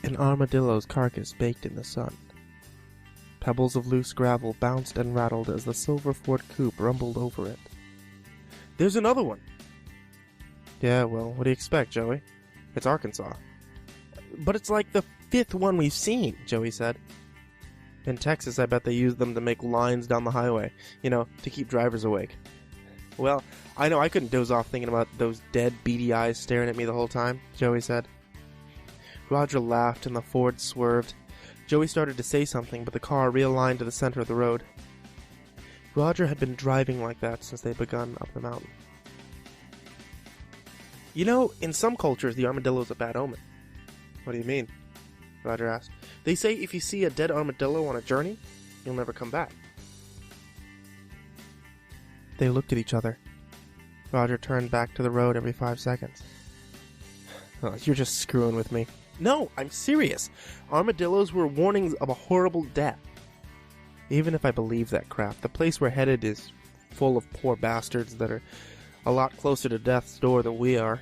An armadillo's carcass baked in the sun. Pebbles of loose gravel bounced and rattled as the silver Ford coupe rumbled over it. "There's another one!" "Yeah, well, what do you expect, Joey? It's Arkansas." "But it's like the 5th one we've seen," Joey said. "In Texas, I bet they use them to make lines down the highway, to keep drivers awake." "Well, I know I couldn't doze off thinking about those dead, beady eyes staring at me the whole time," Joey said. Roger laughed and the Ford swerved. Joey started to say something, but the car realigned to the center of the road. Roger had been driving like that since they'd begun up the mountain. In some cultures, the armadillo's a bad omen." "What do you mean?" Roger asked. "They say if you see a dead armadillo on a journey, you'll never come back." They looked at each other. Roger turned back to the road every 5 seconds. "Oh, you're just screwing with me." "No, I'm serious. Armadillos were warnings of a horrible death." "Even if I believe that crap, the place we're headed is full of poor bastards that are a lot closer to death's door than we are."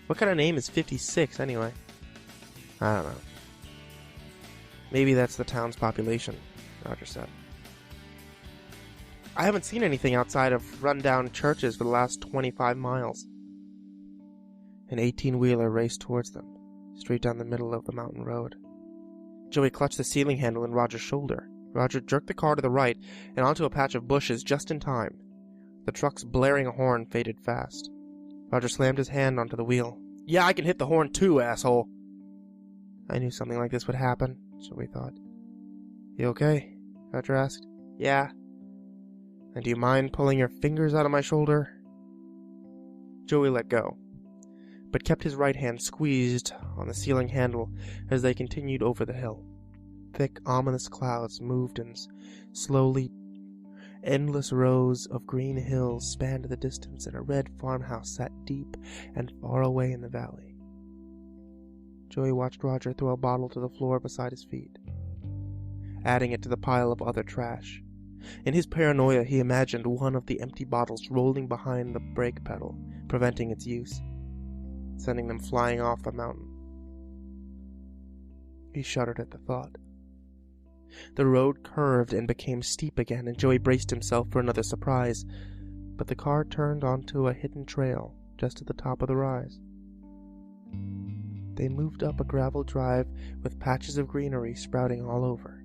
"What kind of name is 56, anyway?" "I don't know. Maybe that's the town's population," Roger said. "I haven't seen anything outside of run-down churches for the last 25 miles. An 18-wheeler raced towards them, straight down the middle of the mountain road. Joey clutched the ceiling handle in Roger's shoulder. Roger jerked the car to the right and onto a patch of bushes just in time. The truck's blaring horn faded fast. Roger slammed his hand onto the wheel. "Yeah, I can hit the horn too, asshole." "I knew something like this would happen," Joey thought. "You okay?" Roger asked. "Yeah." "And do you mind pulling your fingers out of my shoulder?" Joey let go, but kept his right hand squeezed on the ceiling handle as they continued over the hill. Thick, ominous clouds moved and slowly endless rows of green hills spanned the distance, and a red farmhouse sat deep and far away in the valley. Joey watched Roger throw a bottle to the floor beside his feet, adding it to the pile of other trash. In his paranoia, he imagined one of the empty bottles rolling behind the brake pedal, preventing its use, sending them flying off the mountain. He shuddered at the thought. The road curved and became steep again, and Joey braced himself for another surprise, but the car turned onto a hidden trail just at the top of the rise. They moved up a gravel drive with patches of greenery sprouting all over.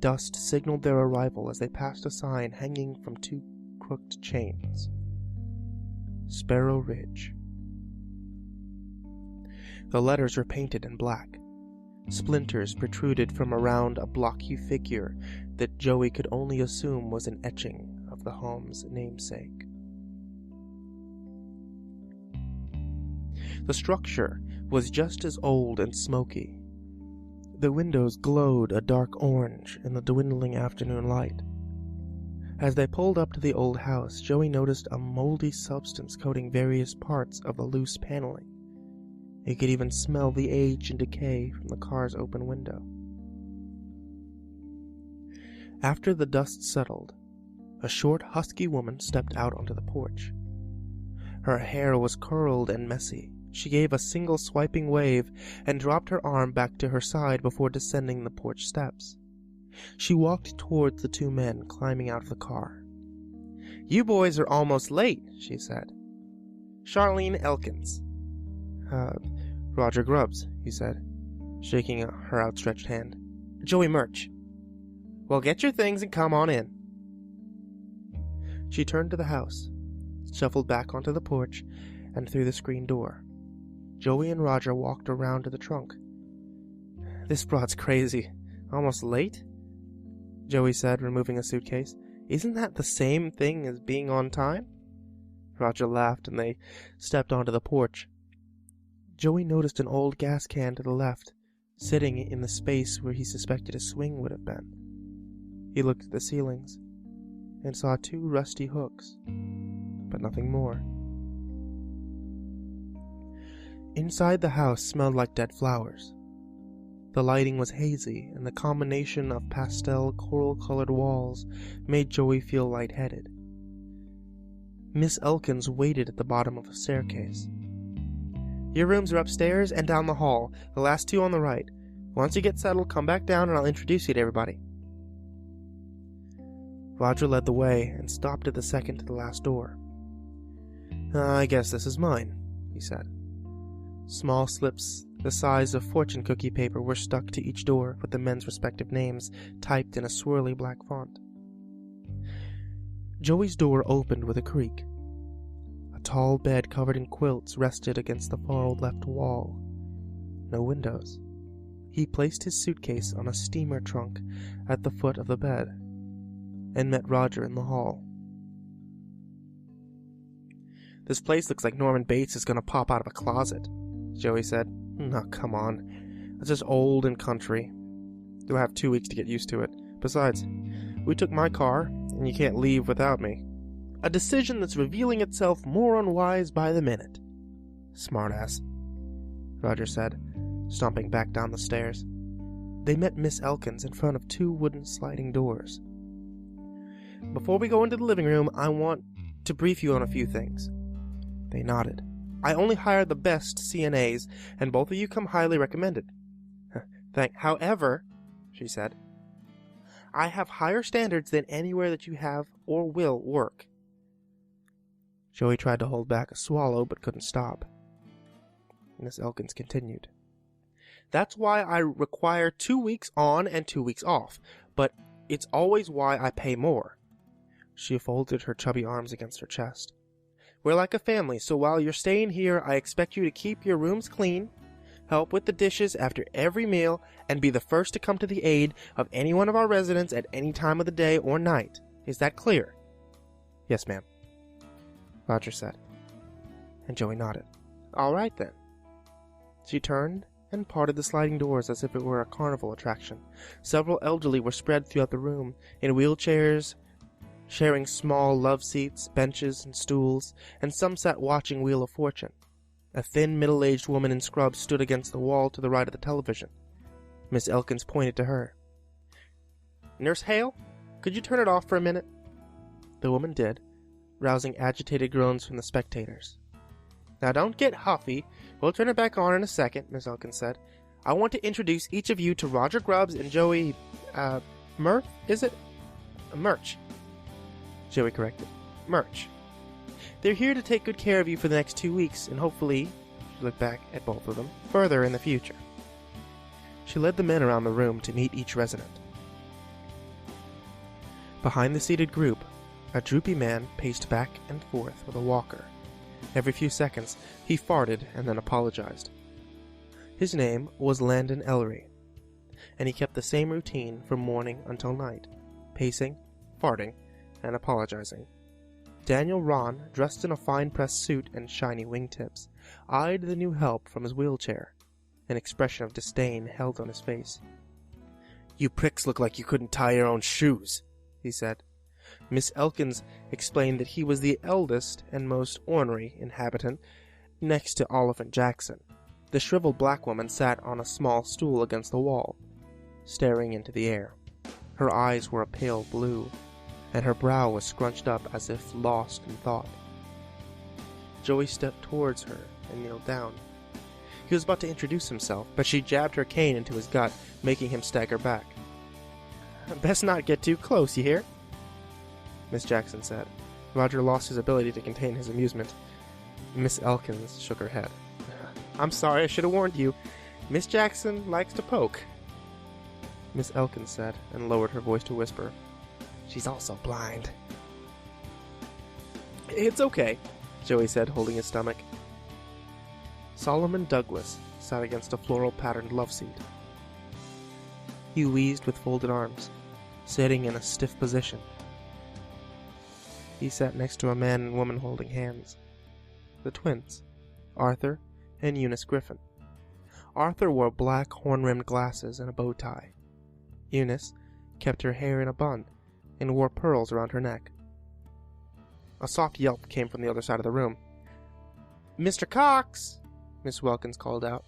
Dust signaled their arrival as they passed a sign hanging from 2 crooked chains. Sparrow Ridge. The letters were painted in black. Splinters protruded from around a blocky figure that Joey could only assume was an etching of the home's namesake. The structure was just as old and smoky. The windows glowed a dark orange in the dwindling afternoon light. As they pulled up to the old house, Joey noticed a moldy substance coating various parts of the loose paneling. He could even smell the age and decay from the car's open window. After the dust settled, a short, husky woman stepped out onto the porch. Her hair was curled and messy. She gave a single swiping wave and dropped her arm back to her side before descending the porch steps. She walked towards the 2 men climbing out of the car. "You boys are almost late," she said. "Charlene Elkins." Roger Grubbs," he said, shaking her outstretched hand. "Joey Murch." "Well, get your things and come on in." She turned to the house, shuffled back onto the porch, and through the screen door. Joey and Roger walked around to the trunk. "This broad's crazy. Almost late?" Joey said, removing a suitcase. "Isn't that the same thing as being on time?" Roger laughed, and they stepped onto the porch. Joey noticed an old gas can to the left, sitting in the space where he suspected a swing would have been. He looked at the ceilings and saw 2 rusty hooks, but nothing more. Inside the house smelled like dead flowers. The lighting was hazy, and the combination of pastel coral-colored walls made Joey feel lightheaded. Miss Elkins waited at the bottom of a staircase. Your rooms are upstairs and down the hall, the last two on the right. Once you get settled, come back down and I'll introduce you to everybody. Roger led the way and stopped at the second to the last door. I guess this is mine, he said. Small slips the size of fortune cookie paper were stuck to each door with the men's respective names typed in a swirly black font. Joey's door opened with a creak. A tall bed covered in quilts rested against the far left wall. No windows. He placed his suitcase on a steamer trunk at the foot of the bed and met Roger in the hall. This place looks like Norman Bates is going to pop out of a closet, Joey said. No, come on. It's just old and country. You'll have 2 weeks to get used to it. Besides, we took my car, and you can't leave without me. A decision that's revealing itself more unwise by the minute. Smartass, Roger said, stomping back down the stairs. They met Miss Elkins in front of 2 wooden sliding doors. Before we go into the living room, I want to brief you on a few things. They nodded. I only hire the best CNAs, and both of you come highly recommended. However, she said, I have higher standards than anywhere that you have or will work. Joey tried to hold back a swallow, but couldn't stop. Miss Elkins continued. That's why I require 2 weeks on and 2 weeks off, but it's always why I pay more. She folded her chubby arms against her chest. We're like a family, so while you're staying here, I expect you to keep your rooms clean, help with the dishes after every meal, and be the first to come to the aid of any one of our residents at any time of the day or night. Is that clear? Yes, ma'am, Roger said. And Joey nodded. All right, then. She turned and parted the sliding doors as if it were a carnival attraction. Several elderly were spread throughout the room, in wheelchairs, sharing small love seats, benches, and stools, and some sat watching Wheel of Fortune. A thin, middle-aged woman in scrubs stood against the wall to the right of the television. Miss Elkins pointed to her. Nurse Hale, could you turn it off for a minute? The woman did, rousing agitated groans from the spectators. Now don't get huffy. We'll turn it back on in a second, Miss Elkins said. I want to introduce each of you to Roger Grubbs and Joey, Murph, is it? Murch. Joey corrected. Murch. They're here to take good care of you for the next 2 weeks, and hopefully, she looked back at both of them, further in the future. She led the men around the room to meet each resident. Behind the seated group, a droopy man paced back and forth with a walker. Every few seconds, he farted and then apologized. His name was Landon Ellery, and he kept the same routine from morning until night, pacing, farting, and apologizing. Daniel Ron, dressed in a fine pressed suit and shiny wingtips, eyed the new help from his wheelchair. An expression of disdain held on his face. You pricks look like you couldn't tie your own shoes, he said. Miss Elkins explained that he was the eldest and most ornery inhabitant, next to Oliphant Jackson. The shriveled black woman sat on a small stool against the wall, staring into the air. Her eyes were a pale blue, and her brow was scrunched up as if lost in thought. Joey stepped towards her and kneeled down. He was about to introduce himself, but she jabbed her cane into his gut, making him stagger back. Best not get too close, you hear? Miss Jackson said. Roger lost his ability to contain his amusement. Miss Elkins shook her head. I'm sorry, I should have warned you. Miss Jackson likes to poke, Miss Elkins said, and lowered her voice to a whisper. She's also blind. It's okay, Joey said, holding his stomach. Solomon Douglas sat against a floral-patterned love seat. He wheezed with folded arms, sitting in a stiff position. He sat next to a man and woman holding hands. The twins, Arthur and Eunice Griffin. Arthur wore black horn-rimmed glasses and a bow tie. Eunice kept her hair in a bun and wore pearls around her neck. A soft yelp came from the other side of the room. Mr. Cox! Miss Wilkins called out.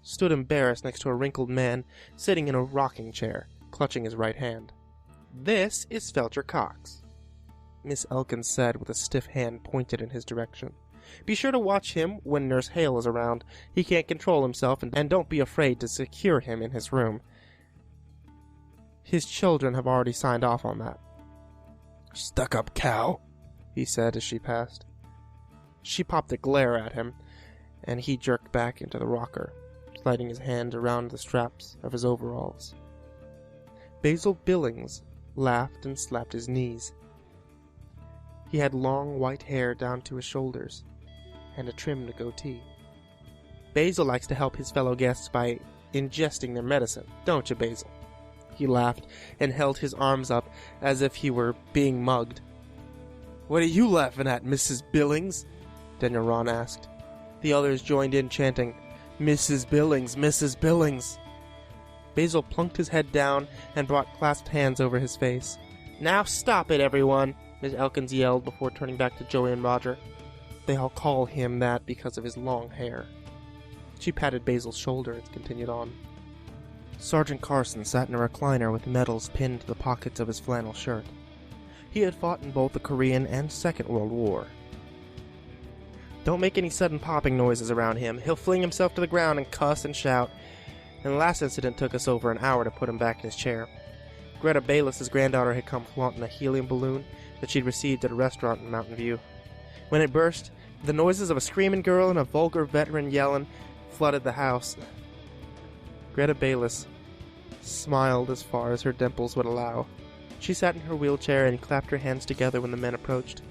Stood embarrassed next to a wrinkled man sitting in a rocking chair, clutching his right hand. This is Felcher Cox, Miss Elkins said with a stiff hand pointed in his direction. Be sure to watch him when Nurse Hale is around. He can't control himself, and don't be afraid to secure him in his room. His children have already signed off on that." "Stuck-up cow," he said as she passed. She popped a glare at him, and he jerked back into the rocker, sliding his hand around the straps of his overalls. Basil Billings laughed and slapped his knees. He had long white hair down to his shoulders, and a trimmed goatee. "Basil likes to help his fellow guests by ingesting their medicine, don't you, Basil?" He laughed and held his arms up as if he were being mugged. "What are you laughing at, Mrs. Billings?" Daniel Ron asked. The others joined in chanting, "Mrs. Billings, Mrs. Billings." Basil plunked his head down and brought clasped hands over his face. "Now stop it, everyone!" Miss Elkins yelled before turning back to Joey and Roger. They all call him that because of his long hair. She patted Basil's shoulder and continued on. Sergeant Carson sat in a recliner with medals pinned to the pockets of his flannel shirt. He had fought in both the Korean and Second World War. "Don't make any sudden popping noises around him. He'll fling himself to the ground and cuss and shout. And the last incident took us over an hour to put him back in his chair." Greta Bayless's granddaughter had come flaunting a helium balloon that she'd received at a restaurant in Mountain View. When it burst, the noises of a screaming girl and a vulgar veteran yelling flooded the house. Greta Bayless smiled as far as her dimples would allow. She sat in her wheelchair and clapped her hands together when the men approached.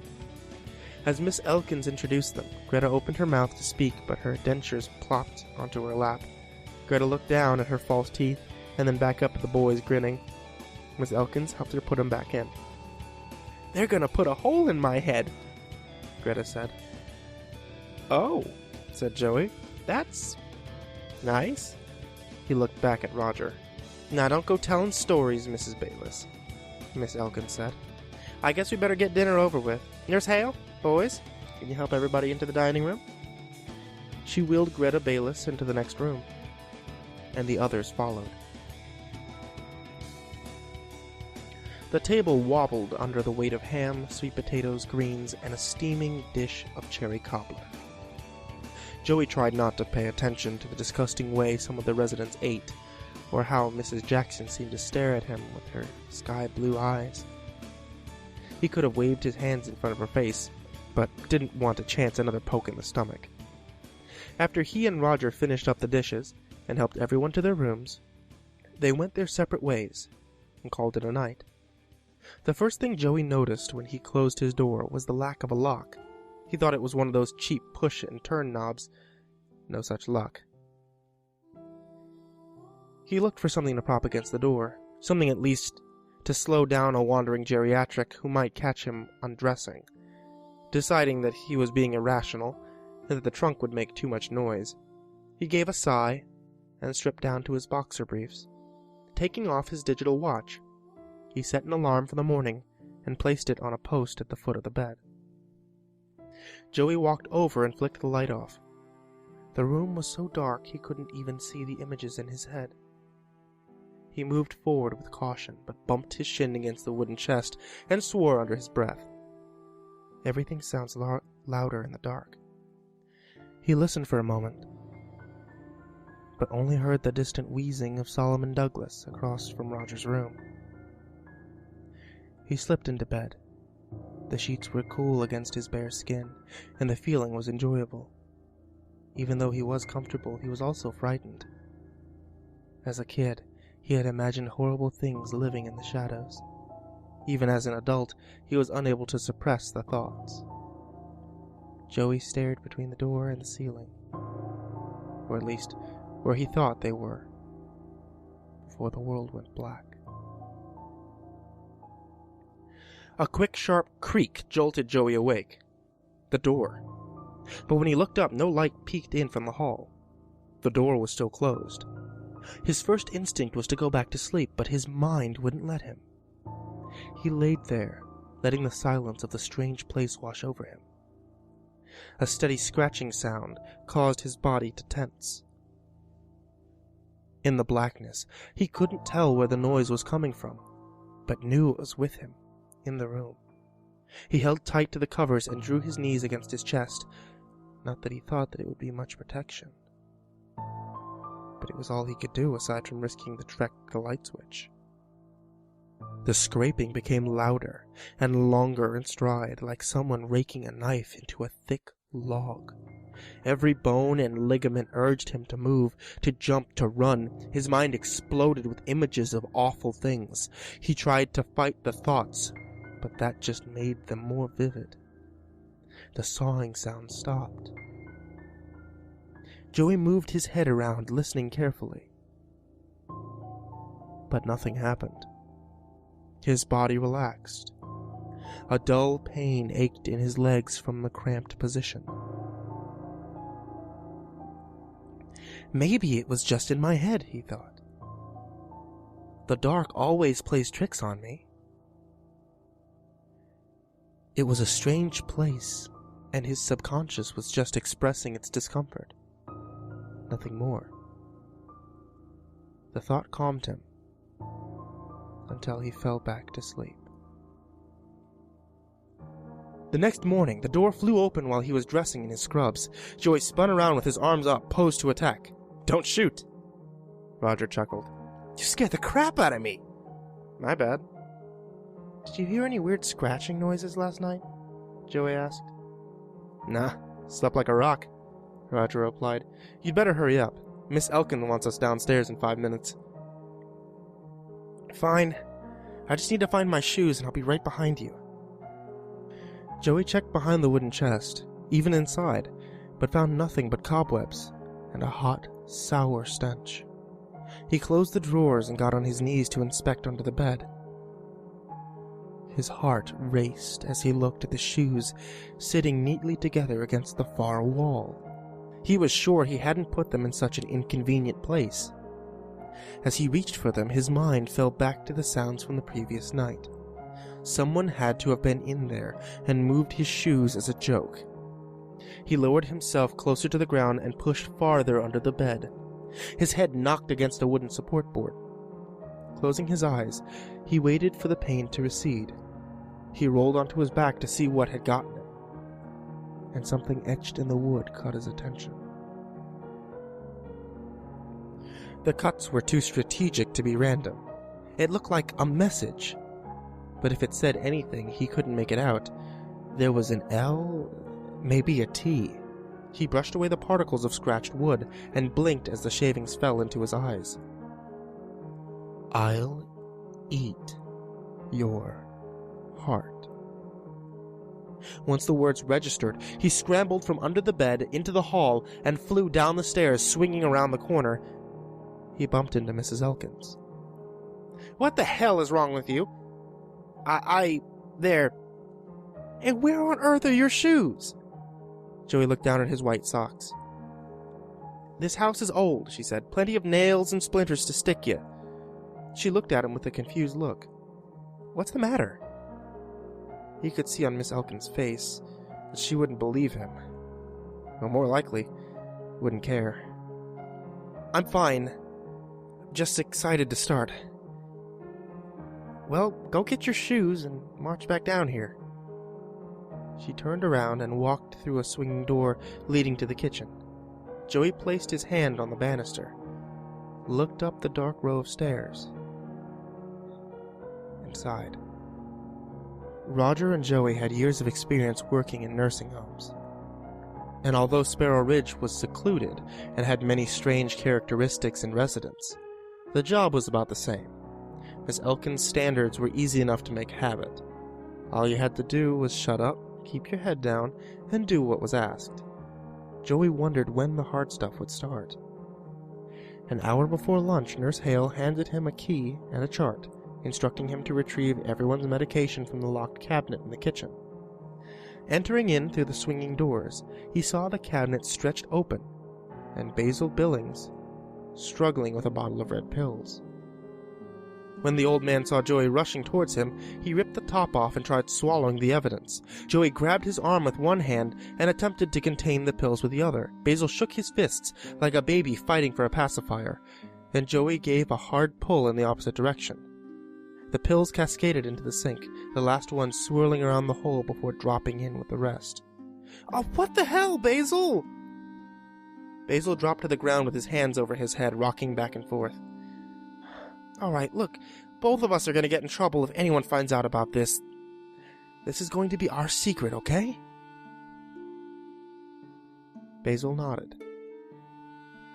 As Miss Elkins introduced them, Greta opened her mouth to speak, but her dentures plopped onto her lap. Greta looked down at her false teeth, and then back up at the boys, grinning. Miss Elkins helped her put them back in. "They're gonna put a hole in my head," Greta said. "Oh," said Joey. "That's nice." He looked back at Roger. "Now don't go telling stories, Mrs. Bayless," Miss Elkins said. "I guess we better get dinner over with. Nurse Hale, boys, can you help everybody into the dining room?" She wheeled Greta Bayless into the next room, and the others followed. The table wobbled under the weight of ham, sweet potatoes, greens, and a steaming dish of cherry cobbler. Joey tried not to pay attention to the disgusting way some of the residents ate, or how Mrs. Jackson seemed to stare at him with her sky-blue eyes. He could have waved his hands in front of her face, but didn't want to chance another poke in the stomach. After he and Roger finished up the dishes and helped everyone to their rooms, they went their separate ways and called it a night. The first thing Joey noticed when he closed his door was the lack of a lock. He thought it was one of those cheap push-and-turn knobs. No such luck. He looked for something to prop against the door, something at least to slow down a wandering geriatric who might catch him undressing. Deciding that he was being irrational, and that the trunk would make too much noise, he gave a sigh and stripped down to his boxer briefs. Taking off his digital watch, he set an alarm for the morning and placed it on a post at the foot of the bed. Joey walked over and flicked the light off. The room was so dark he couldn't even see the images in his head. He moved forward with caution, but bumped his shin against the wooden chest and swore under his breath. Everything sounds louder in the dark. He listened for a moment, but only heard the distant wheezing of Solomon Douglas across from Roger's room. He slipped into bed. The sheets were cool against his bare skin, and the feeling was enjoyable. Even though he was comfortable, he was also frightened. As a kid, he had imagined horrible things living in the shadows. Even as an adult, he was unable to suppress the thoughts. Joey stared between the door and the ceiling, or at least where he thought they were, before the world went black. A quick, sharp creak jolted Joey awake. The door. But when he looked up, no light peeked in from the hall. The door was still closed. His first instinct was to go back to sleep, but his mind wouldn't let him. He laid there, letting the silence of the strange place wash over him. A steady scratching sound caused his body to tense. In the blackness, he couldn't tell where the noise was coming from, but knew it was with him, in the room. He held tight to the covers and drew his knees against his chest, Not that he thought that it would be much protection. But it was all he could do aside from risking the trek to the light switch. The scraping became louder and longer in stride, like someone raking a knife into a thick log. Every bone and ligament urged him to move, to jump, to run. His mind exploded with images of awful things. He tried to fight the thoughts, but that just made them more vivid. The sawing sound stopped. Joey moved his head around, listening carefully. But nothing happened. His body relaxed. A dull pain ached in his legs from the cramped position. Maybe it was just in my head, he thought. The dark always plays tricks on me. It was a strange place, and his subconscious was just expressing its discomfort. Nothing more. The thought calmed him, until he fell back to sleep. The next morning, the door flew open while he was dressing in his scrubs. Joey spun around with his arms up, posed to attack. "Don't shoot!" Roger chuckled. "You scared the crap out of me!" "My bad." "Did you hear any weird scratching noises last night?" Joey asked. "Nah, slept like a rock," Roger replied. "You'd better hurry up. Miss Elkin wants us downstairs in 5 minutes. "Fine. I just need to find my shoes and I'll be right behind you." Joey checked behind the wooden chest, even inside, but found nothing but cobwebs and a hot, sour stench. He closed the drawers and got on his knees to inspect under the bed. His heart raced as he looked at the shoes sitting neatly together against the far wall. He was sure he hadn't put them in such an inconvenient place. As he reached for them, his mind fell back to the sounds from the previous night. Someone had to have been in there and moved his shoes as a joke. He lowered himself closer to the ground and pushed farther under the bed. His head knocked against a wooden support board. Closing his eyes, he waited for the pain to recede. He rolled onto his back to see what had gotten him, and something etched in the wood caught his attention. The cuts were too strategic to be random. It looked like a message, but if it said anything, he couldn't make it out. There was an L, maybe a T. He brushed away the particles of scratched wood and blinked as the shavings fell into his eyes. "I'll eat your heart." Once the words registered, he scrambled from under the bed into the hall and flew down the stairs, swinging around the corner. He bumped into Mrs. Elkins. "What the hell is wrong with you?" There. And where on earth are your shoes?" Joey looked down at his white socks. "This house is old," she said. "Plenty of nails and splinters to stick you." She looked at him with a confused look. "What's the matter?" He could see on Miss Elkin's face that she wouldn't believe him. Or more likely, wouldn't care. "I'm fine. Just excited to start." "Well, go get your shoes and march back down here." She turned around and walked through a swinging door leading to the kitchen. Joey placed his hand on the banister, looked up the dark row of stairs, and sighed. Roger and Joey had years of experience working in nursing homes. And although Sparrow Ridge was secluded and had many strange characteristics in residents, the job was about the same. Miss Elkin's standards were easy enough to make habit. All you had to do was shut up, keep your head down, and do what was asked. Joey wondered when the hard stuff would start. An hour before lunch, Nurse Hale handed him a key and a chart, instructing him to retrieve everyone's medication from the locked cabinet in the kitchen. Entering in through the swinging doors, he saw the cabinet stretched open, and Basil Billings struggling with a bottle of red pills. When the old man saw Joey rushing towards him, he ripped the top off and tried swallowing the evidence. Joey grabbed his arm with one hand and attempted to contain the pills with the other. Basil shook his fists like a baby fighting for a pacifier, and Joey gave a hard pull in the opposite direction. The pills cascaded into the sink, the last one swirling around the hole before dropping in with the rest. Oh, what the hell, Basil? Basil dropped to the ground with his hands over his head, rocking back and forth. All right, look, both of us are going to get in trouble if anyone finds out about this. This is going to be our secret, okay? Basil nodded.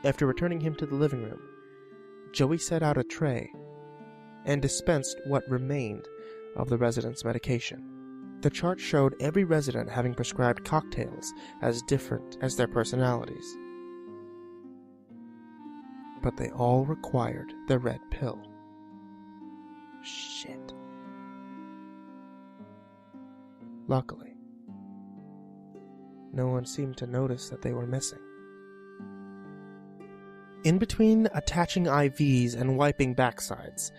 After returning him to the living room, Joey set out a tray and dispensed what remained of the residents' medication. The chart showed every resident having prescribed cocktails as different as their personalities. But they all required the red pill. Shit. Luckily, no one seemed to notice that they were missing. In between attaching IVs and wiping backsides,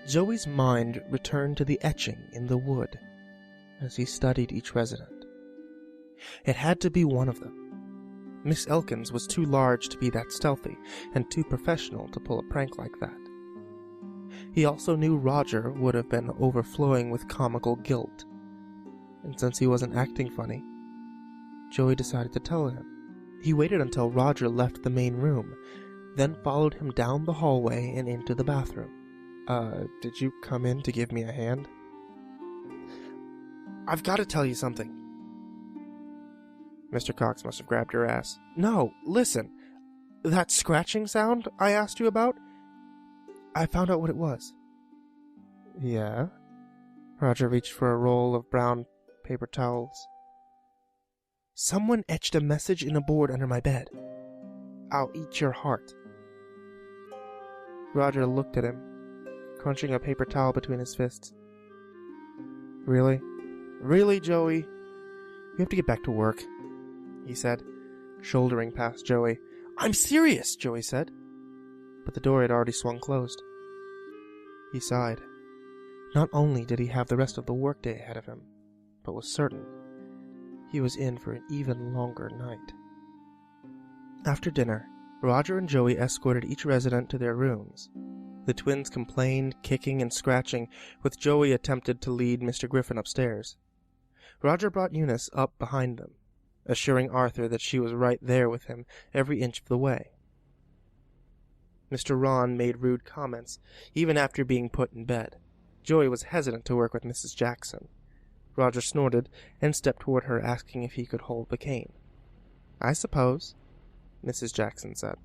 Joey's mind returned to the etching in the wood as he studied each resident. It had to be one of them. Miss Elkins was too large to be that stealthy and too professional to pull a prank like that. He also knew Roger would have been overflowing with comical guilt, and since he wasn't acting funny, Joey decided to tell him. He waited until Roger left the main room, then followed him down the hallway and into the bathroom. Did you come in to give me a hand? I've got to tell you something. Mr. Cox must have grabbed her ass. No, listen. That scratching sound I asked you about? I found out what it was. Yeah? Roger reached for a roll of brown paper towels. Someone etched a message in a board under my bed. I'll eat your heart. Roger looked at him, crunching a paper towel between his fists. Really? Really, Joey? You have to get back to work, he said, shouldering past Joey. I'm serious, Joey said. But the door had already swung closed. He sighed. Not only did he have the rest of the workday ahead of him, but was certain he was in for an even longer night. After dinner, Roger and Joey escorted each resident to their rooms. The twins complained, kicking and scratching, with Joey attempted to lead Mr. Griffin upstairs. Roger brought Eunice up behind them, assuring Arthur that she was right there with him every inch of the way. Mr. Ron made rude comments, even after being put in bed. Joey was hesitant to work with Mrs. Jackson. Roger snorted and stepped toward her, asking if he could hold the cane. I suppose, Mrs. Jackson said.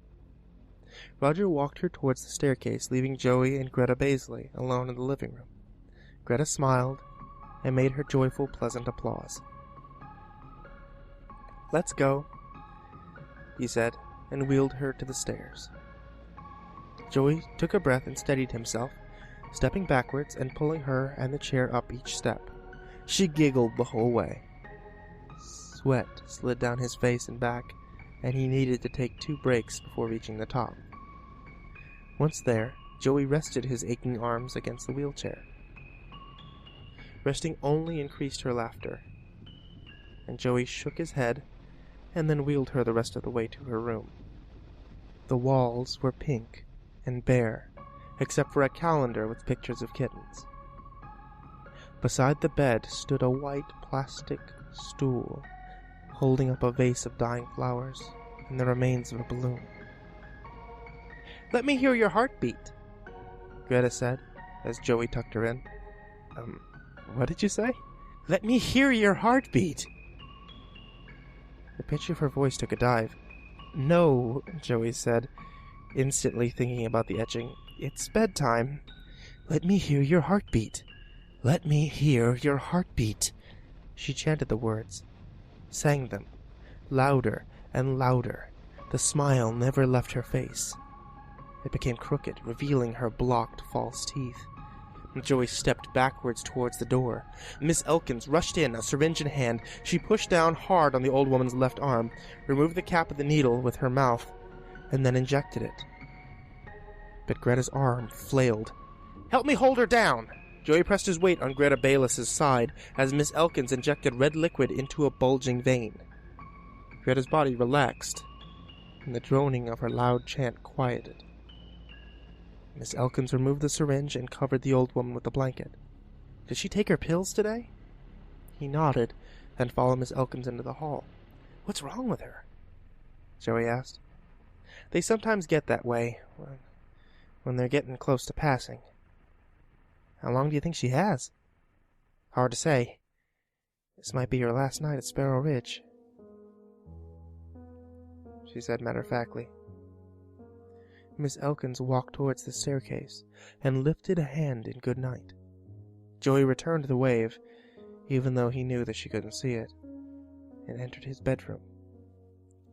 Roger walked her towards the staircase, leaving Joey and Greta Baisley alone in the living room. Greta smiled and made her joyful, pleasant applause. Let's go, he said, and wheeled her to the stairs. Joey took a breath and steadied himself, stepping backwards and pulling her and the chair up each step. She giggled the whole way. Sweat slid down his face and back, and he needed to take 2 breaks before reaching the top. Once there, Joey rested his aching arms against the wheelchair. Resting only increased her laughter, and Joey shook his head and then wheeled her the rest of the way to her room. The walls were pink and bare, except for a calendar with pictures of kittens. Beside the bed stood a white plastic stool, holding up a vase of dying flowers and the remains of a balloon. Let me hear your heartbeat, Greta said, as Joey tucked her in. What did you say? Let me hear your heartbeat. The pitch of her voice took a dive. No, Joey said, instantly thinking about the etching. It's bedtime. Let me hear your heartbeat. Let me hear your heartbeat. She chanted the words, sang them, louder and louder. The smile never left her face. It became crooked, revealing her blocked false teeth. Joey stepped backwards towards the door. Miss Elkins rushed in, a syringe in hand. She pushed down hard on the old woman's left arm, removed the cap of the needle with her mouth, and then injected it. But Greta's arm flailed. Help me hold her down! Joey pressed his weight on Greta Bayless's side as Miss Elkins injected red liquid into a bulging vein. Greta's body relaxed, and the droning of her loud chant quieted. Miss Elkins removed the syringe and covered the old woman with a blanket. Did she take her pills today? He nodded, then follow Miss Elkins into the hall. "What's wrong with her?" Joey asked. "They sometimes get that way when they're getting close to passing." "How long do you think she has?" "Hard to say. This might be her last night at Sparrow Ridge," she said matter-of-factly. Miss Elkins walked towards the staircase and lifted a hand in good night. Joey returned the wave, even though he knew that she couldn't see it, and entered his bedroom.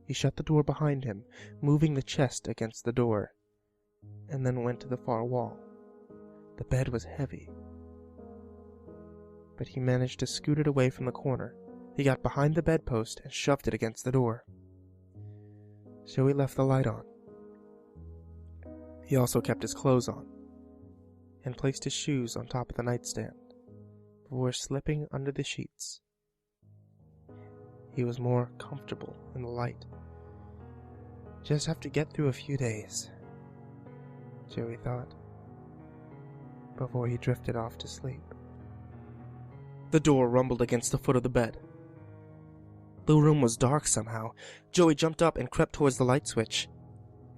He shut the door behind him, moving the chest against the door, and then went to the far wall. The bed was heavy, but he managed to scoot it away from the corner. He got behind the bedpost and shoved it against the door. Joey left the light on. He also kept his clothes on, and placed his shoes on top of the nightstand, before slipping under the sheets. He was more comfortable in the light. Just have to get through a few days, Joey thought, before he drifted off to sleep. The door rumbled against the foot of the bed. The room was dark somehow. Joey jumped up and crept towards the light switch.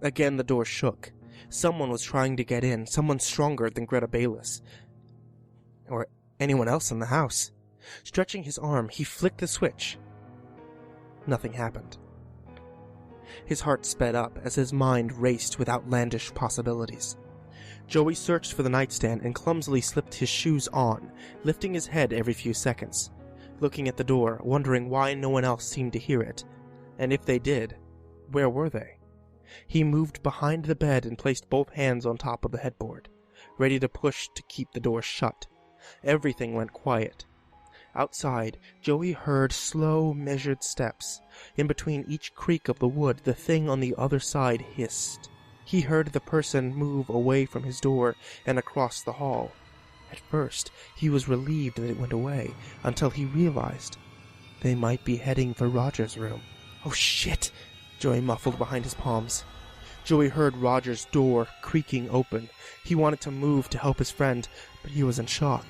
Again the door shook. Someone was trying to get in, someone stronger than Greta Bayless, or anyone else in the house. Stretching his arm, he flicked the switch. Nothing happened. His heart sped up as his mind raced with outlandish possibilities. Joey searched for the nightstand and clumsily slipped his shoes on, lifting his head every few seconds, looking at the door, wondering why no one else seemed to hear it, and if they did, where were they? He moved behind the bed and placed both hands on top of the headboard, ready to push to keep the door shut. Everything went quiet. Outside, Joey heard slow, measured steps. In between each creak of the wood, the thing on the other side hissed. He heard the person move away from his door and across the hall. At first, he was relieved that it went away, until he realized they might be heading for Roger's room. "Oh shit!" Joey muffled behind his palms. Joey heard Roger's door creaking open. He wanted to move to help his friend, but he was in shock.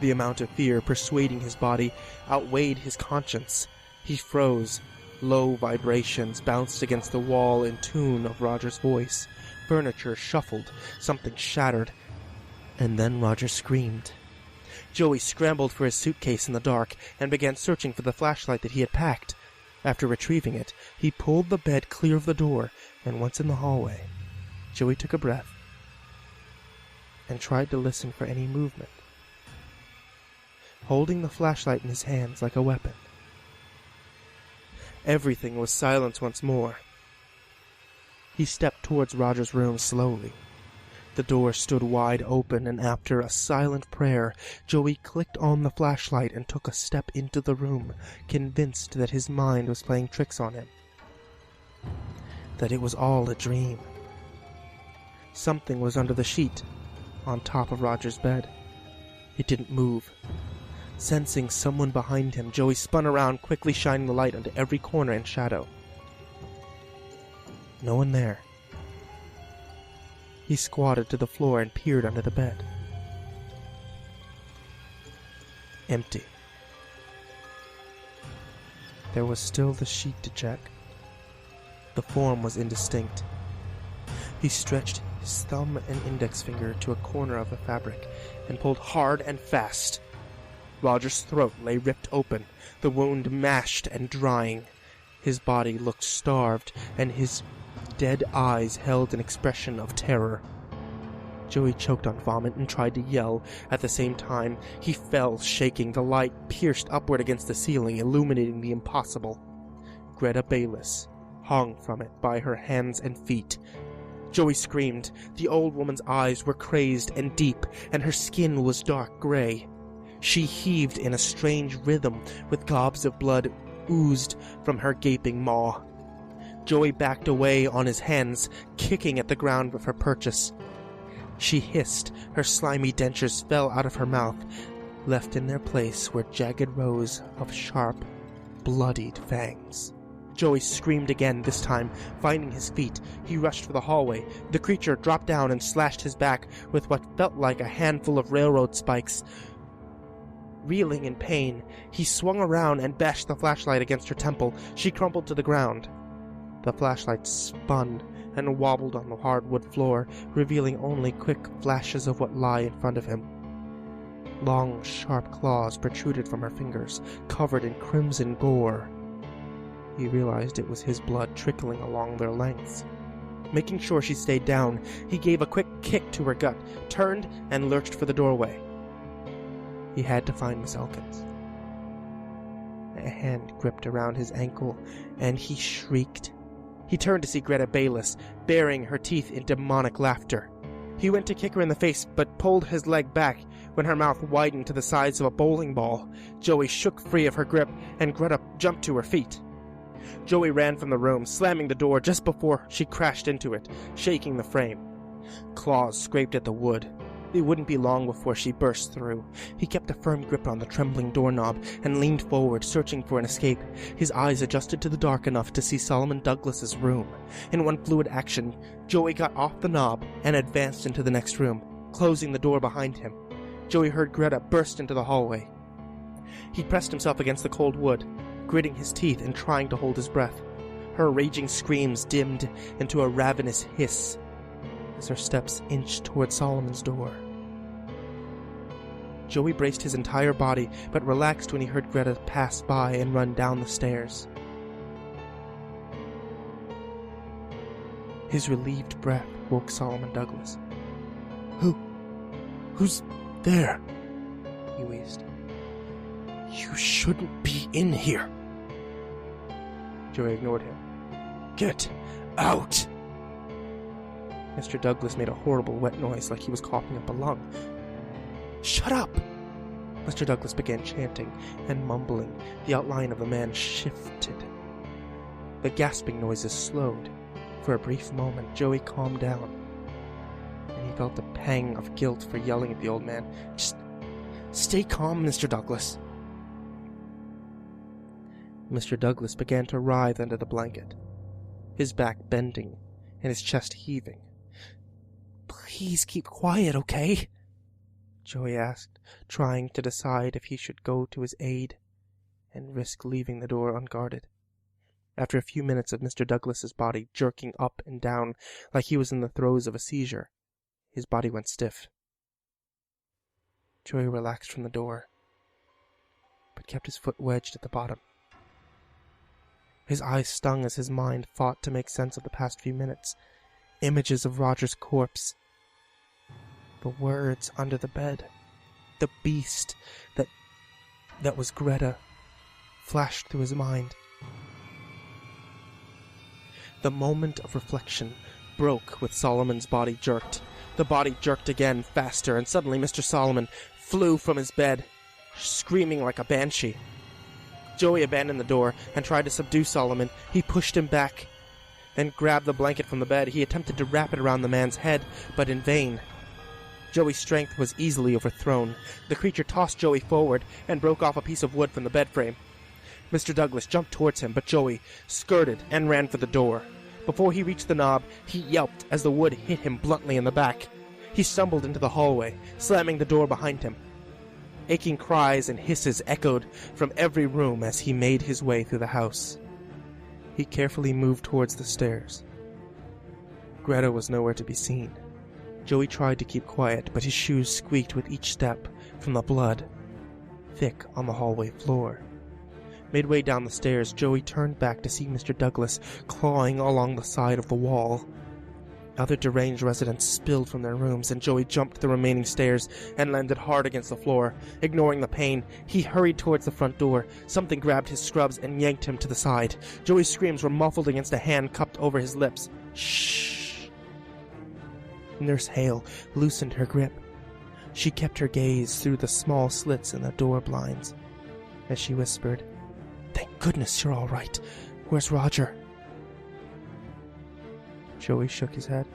The amount of fear persuading his body outweighed his conscience. He froze. Low vibrations bounced against the wall in tune of Roger's voice. Furniture shuffled, something shattered, and then Roger screamed. Joey scrambled for his suitcase in the dark and began searching for the flashlight that he had packed. After retrieving it, he pulled the bed clear of the door, and once in the hallway, Joey took a breath and tried to listen for any movement, holding the flashlight in his hands like a weapon. Everything was silence once more. He stepped towards Roger's room slowly. The door stood wide open, and after a silent prayer, Joey clicked on the flashlight and took a step into the room, convinced that his mind was playing tricks on him, that it was all a dream. Something was under the sheet, on top of Roger's bed. It didn't move. Sensing someone behind him, Joey spun around, quickly shining the light onto every corner and shadow. No one there. He squatted to the floor and peered under the bed. Empty. There was still the sheet to check. The form was indistinct. He stretched his thumb and index finger to a corner of the fabric and pulled hard and fast. Roger's throat lay ripped open, the wound mashed and drying. His body looked starved, and his dead eyes held an expression of terror. Joey choked on vomit and tried to yell. At the same time, he fell, shaking. The light pierced upward against the ceiling, illuminating the impossible. Greta Bayless hung from it by her hands and feet. Joey screamed. The old woman's eyes were crazed and deep, and her skin was dark gray. She heaved in a strange rhythm, with gobs of blood oozed from her gaping maw. Joey backed away on his hands, kicking at the ground with her purchase. She hissed. Her slimy dentures fell out of her mouth, left in their place were jagged rows of sharp, bloodied fangs. Joey screamed again, this time finding his feet. He rushed for the hallway. The creature dropped down and slashed his back with what felt like a handful of railroad spikes. Reeling in pain, he swung around and bashed the flashlight against her temple. She crumpled to the ground. The flashlight spun and wobbled on the hardwood floor, revealing only quick flashes of what lay in front of him. Long, sharp claws protruded from her fingers, covered in crimson gore. He realized it was his blood trickling along their lengths. Making sure she stayed down, he gave a quick kick to her gut, turned, and lurched for the doorway. He had to find Miss Elkins. A hand gripped around his ankle, and he shrieked. He turned to see Greta Bayless, baring her teeth in demonic laughter. He went to kick her in the face, but pulled his leg back when her mouth widened to the size of a bowling ball. Joey shook free of her grip, and Greta jumped to her feet. Joey ran from the room, slamming the door just before she crashed into it, shaking the frame. Claws scraped at the wood. It wouldn't be long before she burst through. He kept a firm grip on the trembling doorknob and leaned forward, searching for an escape. His eyes adjusted to the dark enough to see Solomon Douglas's room. In one fluid action, Joey got off the knob and advanced into the next room, closing the door behind him. Joey heard Greta burst into the hallway. He pressed himself against the cold wood, gritting his teeth and trying to hold his breath. Her raging screams dimmed into a ravenous hiss as her steps inched toward Solomon's door. Joey braced his entire body, but relaxed when he heard Greta pass by and run down the stairs. His relieved breath woke Solomon Douglas. Who's there?" he wheezed. "You shouldn't be in here." Joey ignored him. "Get out!" Mr. Douglas made a horrible wet noise like he was coughing up a lung. "Shut up!" Mr. Douglas began chanting and mumbling. The outline of the man shifted. The gasping noises slowed. For a brief moment, Joey calmed down, and he felt a pang of guilt for yelling at the old man. "Just stay calm, Mr. Douglas." Mr. Douglas began to writhe under the blanket, his back bending and his chest heaving. "Please keep quiet, okay?" Joey asked, trying to decide if he should go to his aid and risk leaving the door unguarded. After a few minutes of Mr. Douglas's body jerking up and down like he was in the throes of a seizure, his body went stiff. Joey relaxed from the door, but kept his foot wedged at the bottom. His eyes stung as his mind fought to make sense of the past few minutes. Images of Roger's corpse, the words under the bed, the beast that was Greta, flashed through his mind. The moment of reflection broke with Solomon's body jerked. The body jerked again, faster, and suddenly Mr. Solomon flew from his bed, screaming like a banshee. Joey abandoned the door and tried to subdue Solomon. He pushed him back, then grabbed the blanket from the bed. He attempted to wrap it around the man's head, but in vain. Joey's strength was easily overthrown. The creature tossed Joey forward and broke off a piece of wood from the bed frame. Mr. Douglas jumped towards him, but Joey skirted and ran for the door. Before he reached the knob, he yelped as the wood hit him bluntly in the back. He stumbled into the hallway, slamming the door behind him. Aching cries and hisses echoed from every room as he made his way through the house. He carefully moved towards the stairs. Greta was nowhere to be seen. Joey tried to keep quiet, but his shoes squeaked with each step from the blood thick on the hallway floor. Midway down the stairs, Joey turned back to see Mr. Douglas clawing along the side of the wall. Other deranged residents spilled from their rooms, and Joey jumped the remaining stairs and landed hard against the floor. Ignoring the pain, he hurried towards the front door. Something grabbed his scrubs and yanked him to the side. Joey's screams were muffled against a hand cupped over his lips. "Shh!" Nurse Hale loosened her grip. She kept her gaze through the small slits in the door blinds as she whispered, "Thank goodness you're all right. Where's Roger?" Joey shook his head.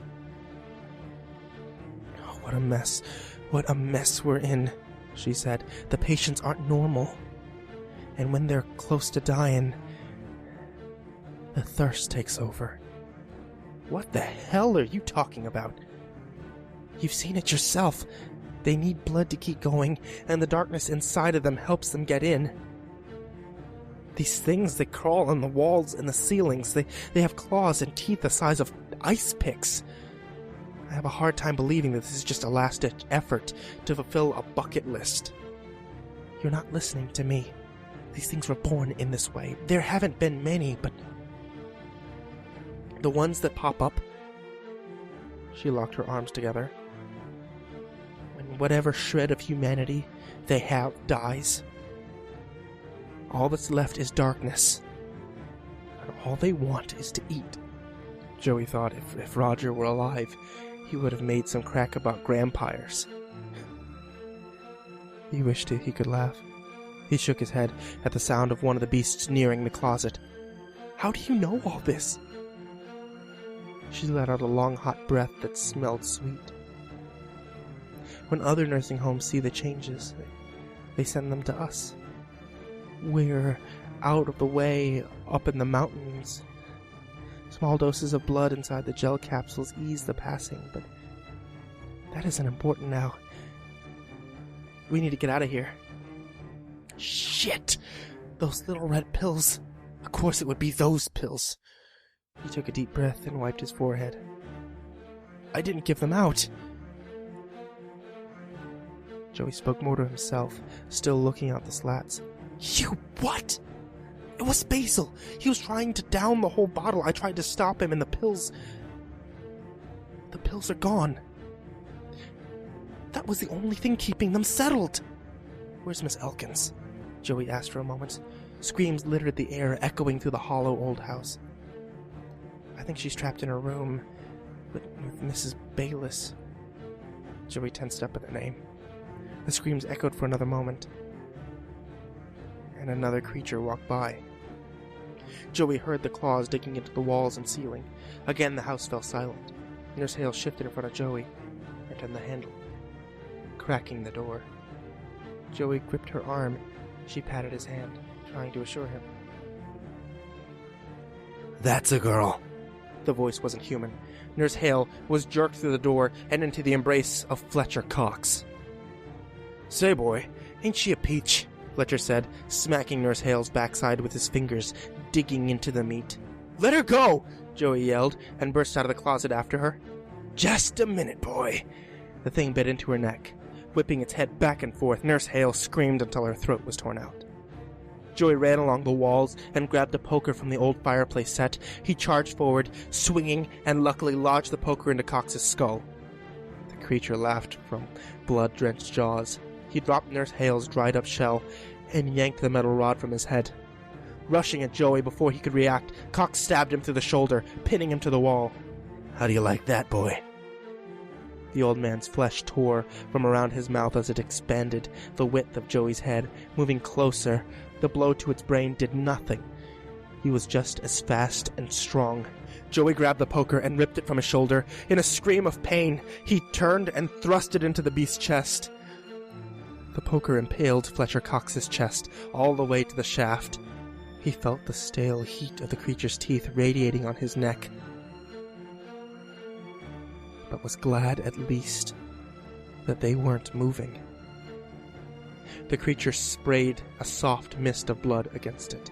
"Oh, what a mess. What a mess we're in," she said. "The patients aren't normal. And when they're close to dying, the thirst takes over." "What the hell are you talking about?" "You've seen it yourself. They need blood to keep going, and the darkness inside of them helps them get in. These things, they crawl on the walls and the ceilings. They have claws and teeth the size of ice picks. I have a hard time believing that this is just a last-ditch effort to fulfill a bucket list. You're not listening to me. These things were born in this way. There haven't been many, but the ones that pop up... She locked her arms together. When whatever shred of humanity they have dies, all that's left is darkness. And all they want is to eat. Joey thought if Roger were alive, he would have made some crack about grampires. He wished he could laugh. He shook his head at the sound of one of the beasts nearing the closet. How do you know all this? She let out a long hot breath that smelled sweet. When other nursing homes see the changes, they send them to us. We're out of the way, up in the mountains. Small doses of blood inside the gel capsules ease the passing, but that isn't important now. We need to get out of here. Shit! Those little red pills. Of course it would be those pills. He took a deep breath and wiped his forehead. I didn't give them out. Joey spoke more to himself, still looking out the slats. You what? It was Basil. He was trying to down the whole bottle. I tried to stop him, and the pills are gone. That was the only thing keeping them settled. Where's Miss Elkins? Joey asked for a moment. Screams littered the air, echoing through the hollow old house. I think she's trapped in her room with Mrs. Bayliss. Joey tensed up at the name. The screams echoed for another moment, and another creature walked by. Joey heard the claws digging into the walls and ceiling. Again the house fell silent. Nurse Hale shifted in front of Joey and turned the handle, cracking the door. Joey gripped her arm. She patted his hand, trying to assure him. That's a girl. The voice wasn't human. Nurse Hale was jerked through the door and into the embrace of Fletcher Cox. Say, boy, ain't she a peach? Fletcher said, smacking Nurse Hale's backside with his fingers, digging into the meat. Let her go! Joey yelled, and burst out of the closet after her. Just a minute, boy. The thing bit into her neck. Whipping its head back and forth, Nurse Hale screamed until her throat was torn out. Joey ran along the walls and grabbed a poker from the old fireplace set. He charged forward, swinging, and luckily lodged the poker into Cox's skull. The creature laughed from blood-drenched jaws. He dropped Nurse Hale's dried-up shell and yanked the metal rod from his head. Rushing at Joey before he could react, Cox stabbed him through the shoulder, pinning him to the wall. How do you like that, boy? The old man's flesh tore from around his mouth as it expanded the width of Joey's head, moving closer. The blow to its brain did nothing. He was just as fast and strong. Joey grabbed the poker and ripped it from his shoulder. In a scream of pain, he turned and thrust it into the beast's chest. The poker impaled Fletcher Cox's chest all the way to the shaft. He felt the stale heat of the creature's teeth radiating on his neck, but was glad at least that they weren't moving. The creature sprayed a soft mist of blood against it.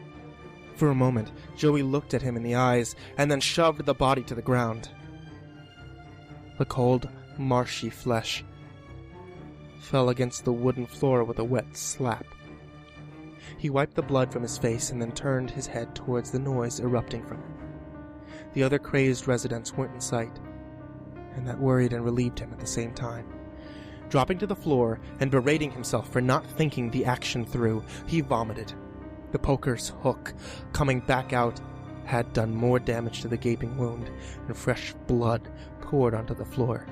For a moment, Joey looked at him in the eyes and then shoved the body to the ground. The cold, marshy flesh fell against the wooden floor with a wet slap. He wiped the blood from his face and then turned his head towards the noise erupting from him. The other crazed residents weren't in sight, and that worried and relieved him at the same time. Dropping to the floor and berating himself for not thinking the action through, he vomited. The poker's hook, coming back out, had done more damage to the gaping wound, and fresh blood poured onto the floor.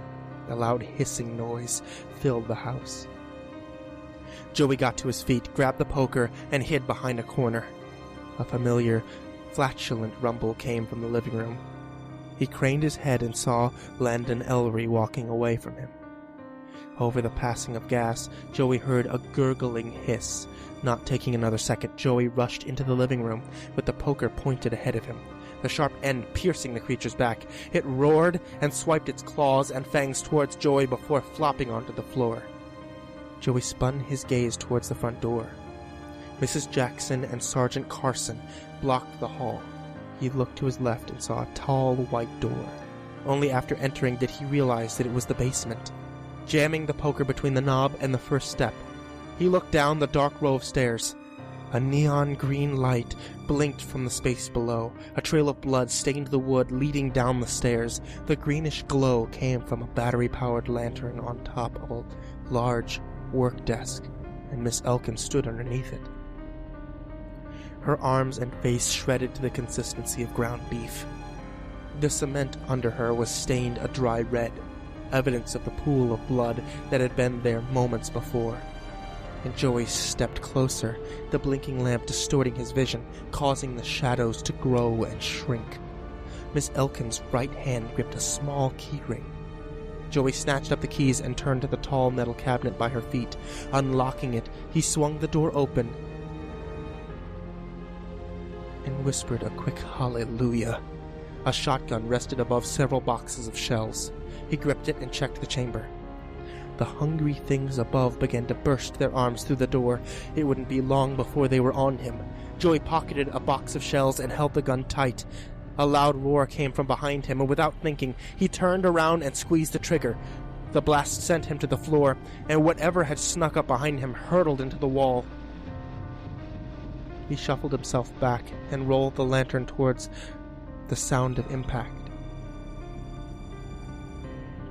A loud hissing noise filled the house. Joey got to his feet, grabbed the poker, and hid behind a corner. A familiar, flatulent rumble came from the living room. He craned his head and saw Landon Ellery walking away from him. Over the passing of gas, Joey heard a gurgling hiss. Not taking another second, Joey rushed into the living room with the poker pointed ahead of him, the sharp end piercing the creature's back. It roared and swiped its claws and fangs towards Joey before flopping onto the floor. Joey spun his gaze towards the front door. Mrs. Jackson and Sergeant Carson blocked the hall. He looked to his left and saw a tall white door. Only after entering did he realize that it was the basement. Jamming the poker between the knob and the first step, he looked down the dark row of stairs. A neon green light blinked from the space below. A trail of blood stained the wood leading down the stairs. The greenish glow came from a battery-powered lantern on top of a large work desk, and Miss Elkin stood underneath it. Her arms and face shredded to the consistency of ground beef. The cement under her was stained a dry red, evidence of the pool of blood that had been there moments before. And Joey stepped closer, the blinking lamp distorting his vision, causing the shadows to grow and shrink. Miss Elkin's right hand gripped a small keyring. Joey snatched up the keys and turned to the tall metal cabinet by her feet. Unlocking it, he swung the door open and whispered a quick hallelujah. A shotgun rested above several boxes of shells. He gripped it and checked the chamber. The hungry things above began to burst their arms through the door. It wouldn't be long before they were on him. Joey pocketed a box of shells and held the gun tight. A loud roar came from behind him, and without thinking, he turned around and squeezed the trigger. The blast sent him to the floor, and whatever had snuck up behind him hurtled into the wall. He shuffled himself back and rolled the lantern towards the sound of impact.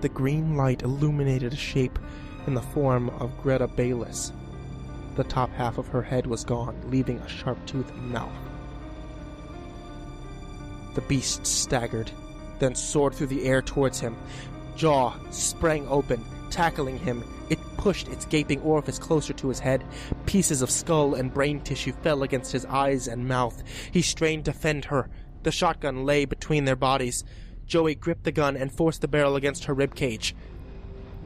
The green light illuminated a shape in the form of Greta Bayliss. The top half of her head was gone, leaving a sharp-toothed mouth. The beast staggered, then soared through the air towards him. Jaw sprang open, tackling him. It pushed its gaping orifice closer to his head. Pieces of skull and brain tissue fell against his eyes and mouth. He strained to fend her. The shotgun lay between their bodies. Joey gripped the gun and forced the barrel against her ribcage.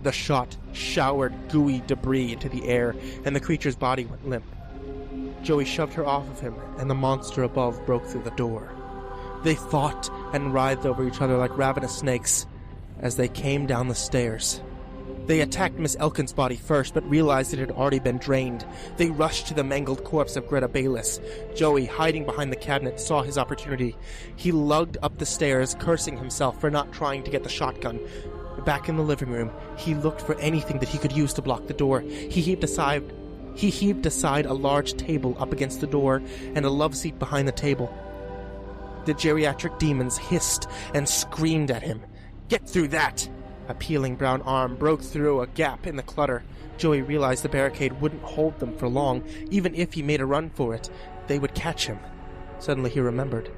The shot showered gooey debris into the air, and the creature's body went limp. Joey shoved her off of him, and the monster above broke through the door. They fought and writhed over each other like ravenous snakes as they came down the stairs. They attacked Miss Elkin's body first, but realized it had already been drained. They rushed to the mangled corpse of Greta Bayliss. Joey, hiding behind the cabinet, saw his opportunity. He lugged up the stairs, cursing himself for not trying to get the shotgun. Back in the living room, he looked for anything that he could use to block the door. He heaved aside a large table up against the door and a love seat behind the table. The geriatric demons hissed and screamed at him. "Get through that!" A peeling brown arm broke through a gap in the clutter. Joey realized the barricade wouldn't hold them for long. Even if he made a run for it, they would catch him. Suddenly he remembered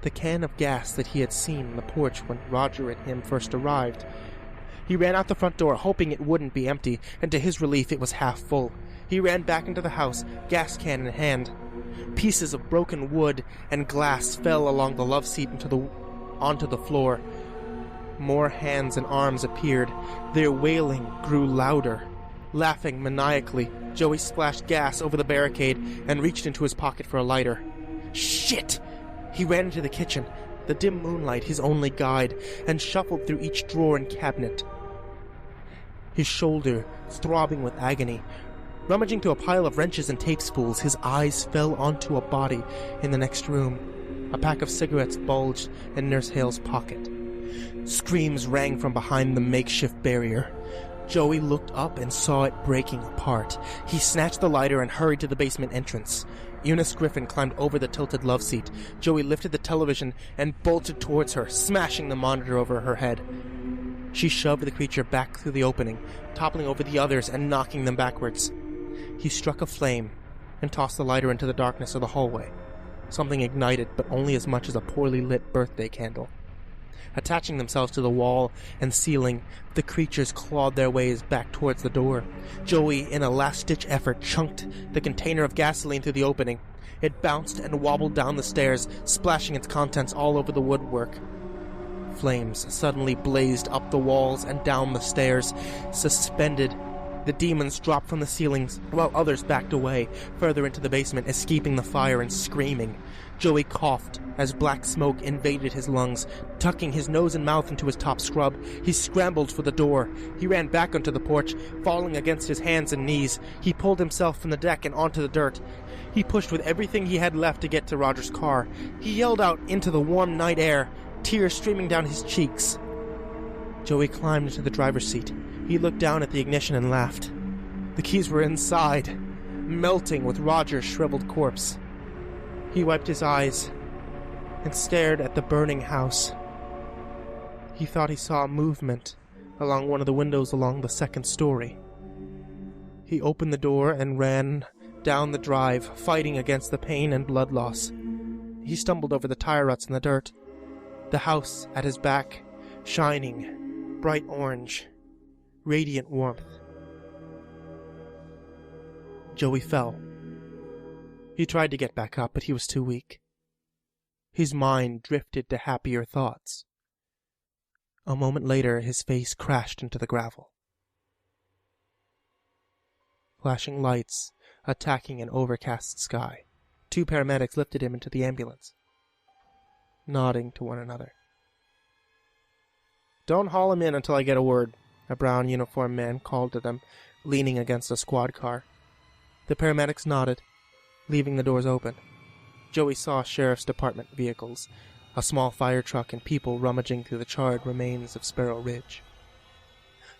the can of gas that he had seen on the porch when Roger and him first arrived. He ran out the front door, hoping it wouldn't be empty, and to his relief it was half full. He ran back into the house, gas can in hand. Pieces of broken wood and glass fell along the love seat onto the floor. More hands and arms appeared. Their wailing grew louder. Laughing maniacally, Joey splashed gas over the barricade and reached into his pocket for a lighter. Shit! He ran into the kitchen, the dim moonlight his only guide, and shuffled through each drawer and cabinet. His shoulder throbbing with agony. Rummaging through a pile of wrenches and tape spools, his eyes fell onto a body in the next room. A pack of cigarettes bulged in Nurse Hale's pocket. Screams rang from behind the makeshift barrier. Joey looked up and saw it breaking apart. He snatched the lighter and hurried to the basement entrance. Eunice Griffin climbed over the tilted love seat. Joey lifted the television and bolted towards her, smashing the monitor over her head. She shoved the creature back through the opening, toppling over the others and knocking them backwards. He struck a flame and tossed the lighter into the darkness of the hallway. Something ignited, but only as much as a poorly lit birthday candle. Attaching themselves to the wall and ceiling, the creatures clawed their ways back towards the door. Joey, in a last-ditch effort, chunked the container of gasoline through the opening. It bounced and wobbled down the stairs, splashing its contents all over the woodwork. Flames suddenly blazed up the walls and down the stairs. Suspended The demons dropped from the ceilings, while others backed away, further into the basement, escaping the fire and screaming. Joey coughed as black smoke invaded his lungs. Tucking his nose and mouth into his top scrub, he scrambled for the door. He ran back onto the porch, falling against his hands and knees. He pulled himself from the deck and onto the dirt. He pushed with everything he had left to get to Roger's car. He yelled out into the warm night air, tears streaming down his cheeks. Joey climbed into the driver's seat. He looked down at the ignition and laughed. The keys were inside, melting with Roger's shriveled corpse. He wiped his eyes and stared at the burning house. He thought he saw movement along one of the windows along the second story. He opened the door and ran down the drive, fighting against the pain and blood loss. He stumbled over the tire ruts in the dirt. The house at his back, shining, bright orange, radiant warmth. Joey fell. He tried to get back up, but he was too weak. His mind drifted to happier thoughts. A moment later, his face crashed into the gravel. Flashing lights attacking an overcast sky. 2 paramedics lifted him into the ambulance, nodding to one another. "Don't haul him in until I get a word," a brown uniformed man called to them, leaning against a squad car. The paramedics nodded, leaving the doors open. Joey saw sheriff's department vehicles, a small fire truck, and people rummaging through the charred remains of Sparrow Ridge.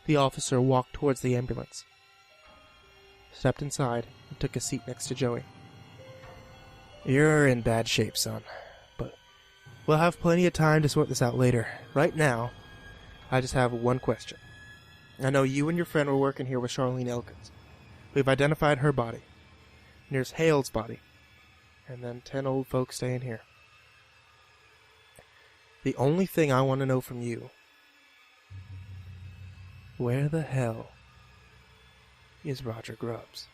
The officer walked towards the ambulance, stepped inside, and took a seat next to Joey. "You're in bad shape, son, but we'll have plenty of time to sort this out later. Right now, I just have one question. I know you and your friend were working here with Charlene Elkins. We've identified her body. And there's Hale's body. And then 10 old folks staying here. The only thing I want to know from you, where the hell is Roger Grubbs?"